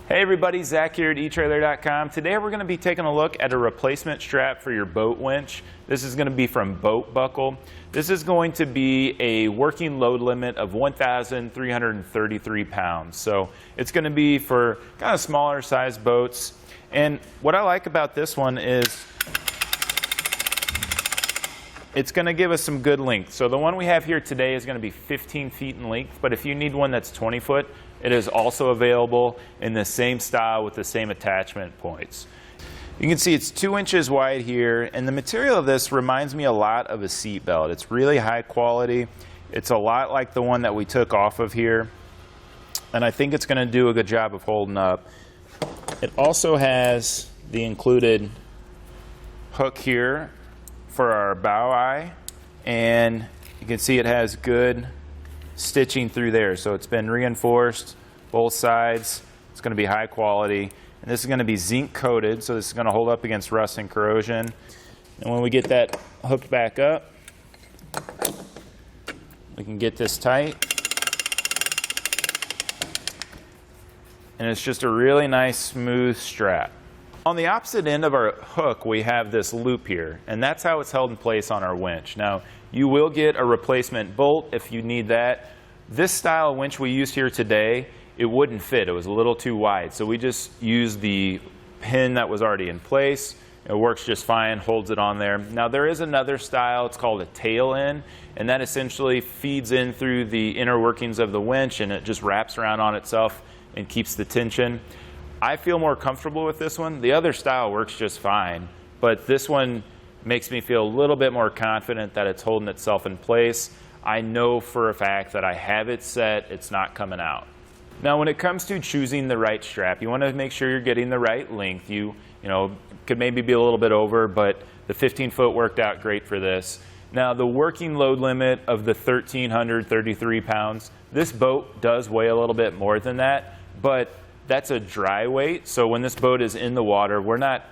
Hey everybody, Zach here at etrailer.com. Today we're going to be taking a look at a replacement strap for your boat winch. This is going to be from BoatBuckle. This is going to be a working load limit of 1,333 pounds. So it's going to be for kind of smaller size boats. And what I like about this one is it's going to give us some good length. So the one we have here today is going to be 15 feet in length, but if you need one that's 20 foot, it is also available in the same style with the same attachment points. You can see it's 2 inches wide here, and the material of this reminds me a lot of a seatbelt. It's really high quality. It's a lot like the one that we took off of here, and I think it's going to do a good job of holding up. It also has the included hook here for our bow eye, and you can see it has good stitching through there, so it's been reinforced both sides. It's going to be high quality, and this is going to be zinc coated, so this is going to hold up against rust and corrosion. And when we get that hooked back up, we can get this tight, and it's just a really nice smooth strap. On the opposite end of our hook, we have this loop here, and that's how it's held in place on our winch. Now, you will get a replacement bolt if you need that. This style of winch we used here today, it wouldn't fit. It was a little too wide, so we just used the pin that was already in place. It works just fine, holds it on there. Now, there is another style. It's called a tail end, and that essentially feeds in through the inner workings of the winch, and it just wraps around on itself and keeps the tension. I feel more comfortable with this one. The other style works just fine, but this one makes me feel a little bit more confident that it's holding itself in place. I know for a fact that I have it set, it's not coming out. Now, when it comes to choosing the right strap, you want to make sure you're getting the right length. You know, could maybe be a little bit over, but the 15 foot worked out great for this. Now, the working load limit of the 1,333 pounds, this boat does weigh a little bit more than that, but that's a dry weight. So when this boat is in the water, we're not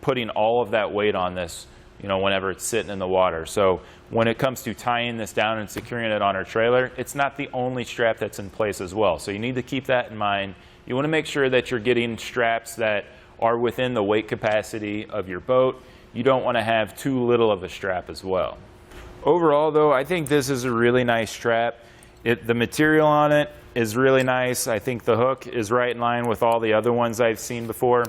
putting all of that weight on this, you know, whenever it's sitting in the water. So when it comes to tying this down and securing it on our trailer, it's not the only strap that's in place as well. So you need to keep that in mind. You want to make sure that you're getting straps that are within the weight capacity of your boat. You don't want to have too little of a strap as well. Overall though, I think this is a really nice strap. The material on it is really nice. I think the hook is right in line with all the other ones I've seen before.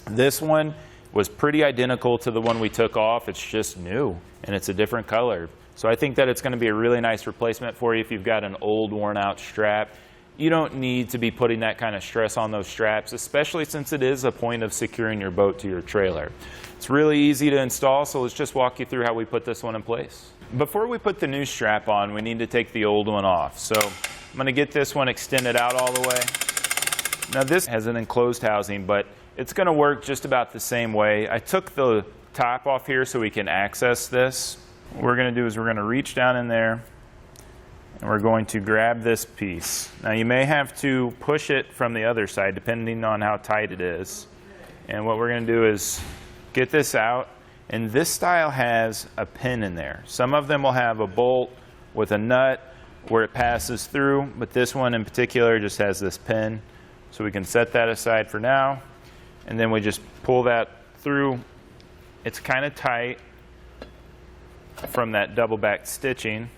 This one was pretty identical to the one we took off. It's just new and it's a different color. So I think that it's going to be a really nice replacement for you if you've got an old worn out strap. You don't need to be putting that kind of stress on those straps, especially since it is a point of securing your boat to your trailer. It's really easy to install, so let's just walk you through how we put this one in place. Before we put the new strap on, we need to take the old one off. So I'm going to get this one extended out all the way. Now this has an enclosed housing, but it's going to work just about the same way. I took the top off here so we can access this. What we're going to do is we're going to reach down in there and we're going to grab this piece. Now you may have to push it from the other side depending on how tight it is. And what we're going to do is get this out, and this style has a pin in there. Some of them will have a bolt with a nut where it passes through, but this one in particular just has this pin. So we can set that aside for now, and then we just pull that through. It's kind of tight from that double back stitching,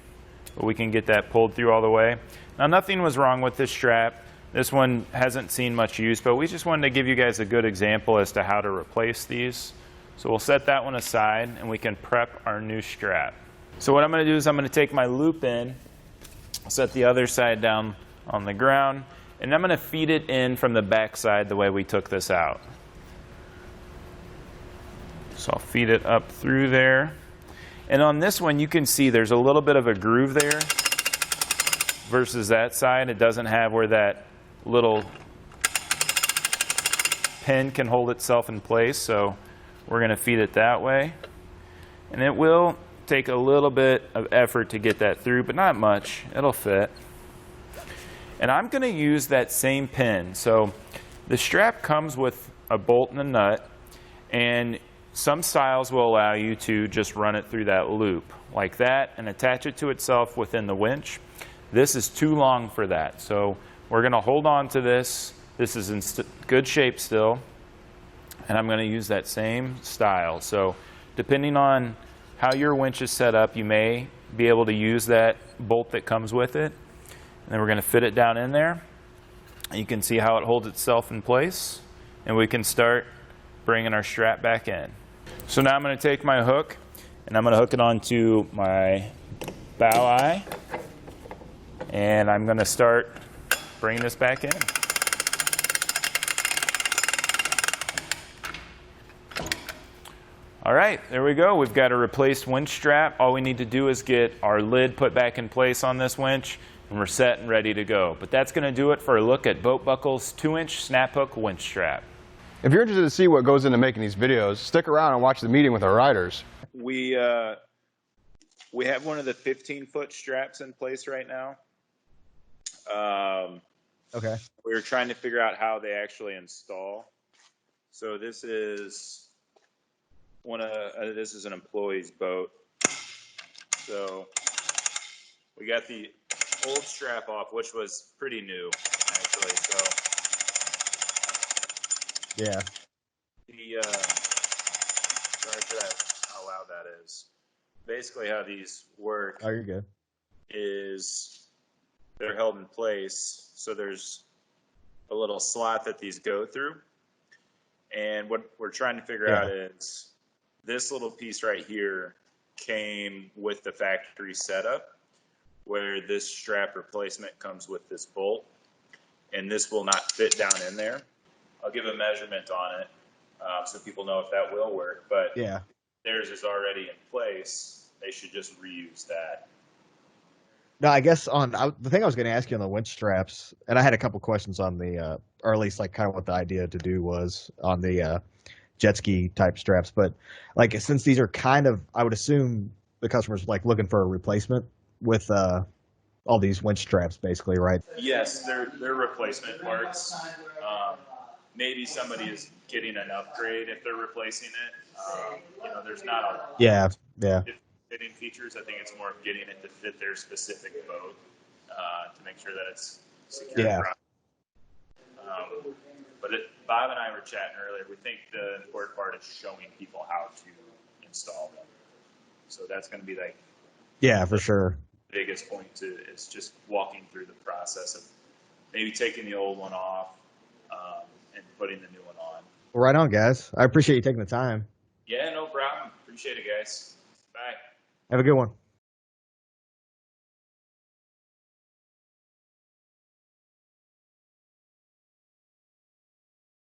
but we can get that pulled through all the way. Now nothing was wrong with this strap. This one hasn't seen much use, but we just wanted to give you guys a good example as to how to replace these. So we'll set that one aside and we can prep our new strap. So what I'm going to do is I'm going to take my loop in, set the other side down on the ground, and I'm going to feed it in from the back side the way we took this out. So I'll feed it up through there. And on this one you can see there's a little bit of a groove there versus that side. It doesn't have where that little pin can hold itself in place, so we're going to feed it that way. And it will take a little bit of effort to get that through, but not much. It'll fit. And I'm going to use that same pin. So the strap comes with a bolt and a nut, and some styles will allow you to just run it through that loop like that and attach it to itself within the winch. This is too long for that, so we're going to hold on to this This is in good shape still, and I'm going to use that same style. So depending on how your winch is set up, you may be able to use that bolt that comes with it. And then we're going to fit it down in there. You can see how it holds itself in place, and we can start bringing our strap back in. So now I'm going to take my hook and I'm going to hook it onto my bow eye, and I'm going to start bringing this back in. All right, there we go. We've got a replaced winch strap. All we need to do is get our lid put back in place on this winch, and we're set and ready to go. But that's going to do it for a look at BoatBuckle's 2-inch snap hook winch strap. If you're interested to see what goes into making these videos, stick around and watch the meeting with our riders. We have one of the 15-foot straps in place right now. Okay. We were trying to figure out how they actually install. So this is this is an employee's boat. So we got the old strap off, which was pretty new, actually. So Yeah. Sorry for that, how loud that is. Basically, how these work Oh, you're good. is they're held in place. So there's a little slot that these go through. And what we're trying to figure out is this little piece right here came with the factory setup, where this strap replacement comes with this bolt, and this will not fit down in there. I'll give a measurement on it so people know if that will work, but theirs is already in place. They should just reuse that. No, I guess the thing I was going to ask you on the winch straps, and I had a couple questions on the, or at least like kind of what the idea to do was on the jet ski type straps. But like since these are kind of, I would assume the customer's like looking for a replacement with all these winch straps, basically, right? Yes, they're replacement parts. Maybe somebody is getting an upgrade if they're replacing it. There's not a fitting features. I think it's more of getting it to fit their specific boat to make sure that it's secure. Yeah. But Bob and I were chatting earlier. We think the important part is showing people how to install them. So that's going to be like for sure. Biggest point is just walking through the process of maybe taking the old one off and putting the new one on. Well, right on, guys. I appreciate you taking the time. Yeah, no problem. Appreciate it, guys. Bye. Have a good one.